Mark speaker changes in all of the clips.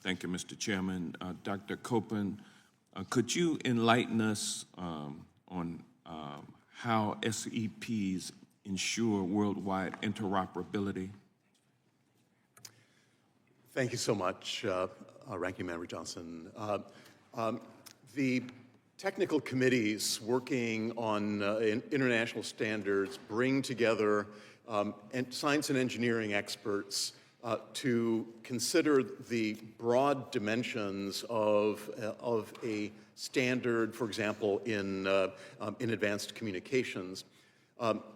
Speaker 1: Thank you, Mr. Chairman. Dr. Copeland, could you enlighten us on how SEPs ensure worldwide interoperability?
Speaker 2: Thank you so much, Ranking Member Johnson. The technical committees working on international standards bring together science and engineering experts to consider the broad dimensions of a standard, for example, in advanced communications.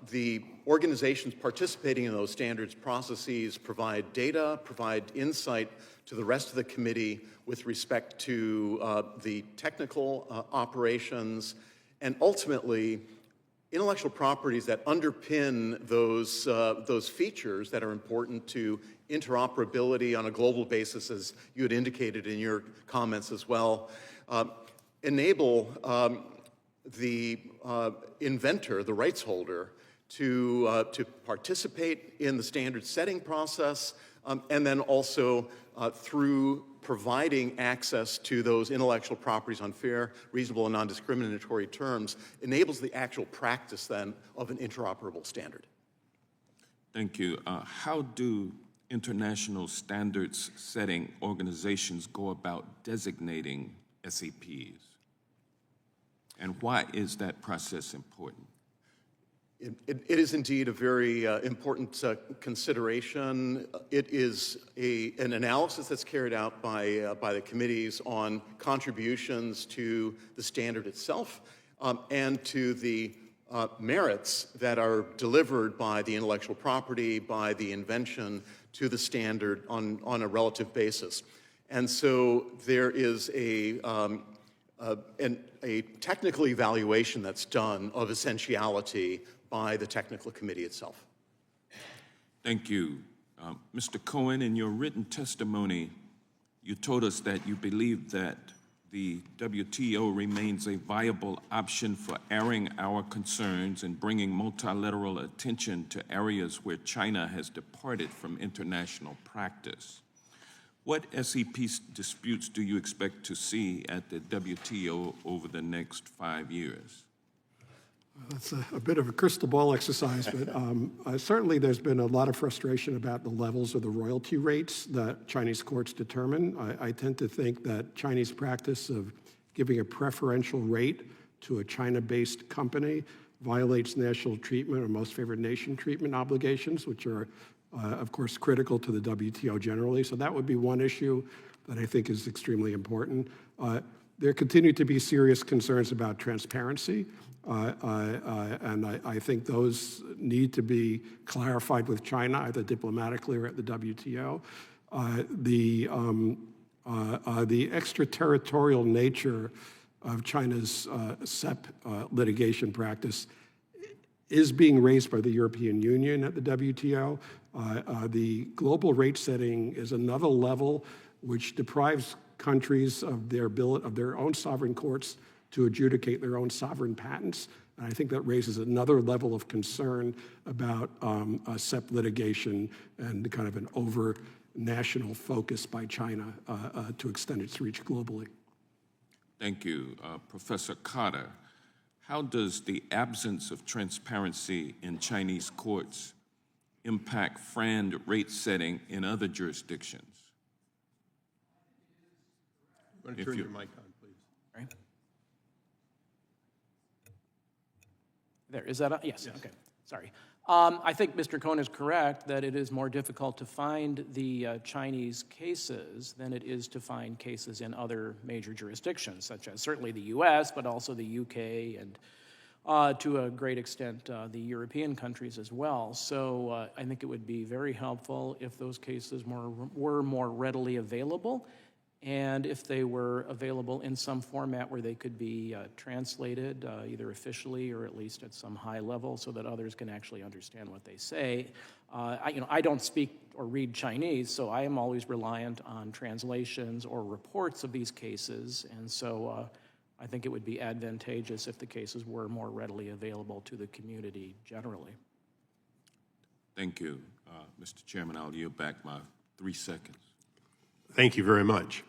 Speaker 2: The organizations participating in those standards processes provide data, provide insight to the rest of the committee with respect to the technical operations, and ultimately intellectual properties that underpin those features that are important to interoperability on a global basis, as you had indicated in your comments as well, enable the inventor, the rights holder, to participate in the standard setting process, and then also through providing access to those intellectual properties on fair, reasonable, and non-discriminatory terms, enables the actual practice then of an interoperable standard.
Speaker 1: Thank you. How do international standards setting organizations go about designating SEPs? And why is that process important?
Speaker 2: It is indeed a very important consideration. It is an analysis that's carried out by the committees on contributions to the standard itself and to the merits that are delivered by the intellectual property, by the invention to the standard on a relative basis. And so there is a technical evaluation that's done of essentiality by the technical committee itself.
Speaker 1: Thank you. Mr. Cohen, in your written testimony, you told us that you believe that the WTO remains a viable option for airing our concerns and bringing multilateral attention to areas where China has departed from international practice. What SEP disputes do you expect to see at the WTO over the next 5 years?
Speaker 3: That's a bit of a crystal ball exercise, but certainly there's been a lot of frustration about the levels of the royalty rates that Chinese courts determine. I tend to think that Chinese practice of giving a preferential rate to a China-based company violates national treatment or most favored nation treatment obligations, which are, of course, critical to the WTO generally. So that would be one issue that I think is extremely important. There continue to be serious concerns about transparency. And I think those need to be clarified with China, either diplomatically or at the WTO. The extraterritorial nature of China's SEP litigation practice is being raised by the European Union at the WTO. The global rate setting is another level which deprives countries of their own sovereign courts to adjudicate their own sovereign patents. And I think that raises another level of concern about SEP litigation and kind of an over-national focus by China to extend its reach globally.
Speaker 1: Thank you. Professor Carter, how does the absence of transparency in Chinese courts impact FRAND rate setting in other jurisdictions?
Speaker 4: I'm going to turn your mic on, please.
Speaker 5: All right. There, is that on? Yes,
Speaker 4: Yes.
Speaker 5: Okay, sorry. I think Mr. Cohen is correct that it is more difficult to find the Chinese cases than it is to find cases in other major jurisdictions, such as certainly the US, but also the UK and to a great extent the European countries as well. So I think it would be very helpful if those cases were more readily available, and if they were available in some format where they could be translated either officially or at least at some high level so that others can actually understand what they say. I don't speak or read Chinese, so I am always reliant on translations or reports of these cases, and so I think it would be advantageous if the cases were more readily available to the community generally.
Speaker 1: Thank you. Mr. Chairman, I'll yield back my 3 seconds.
Speaker 4: Thank you very much.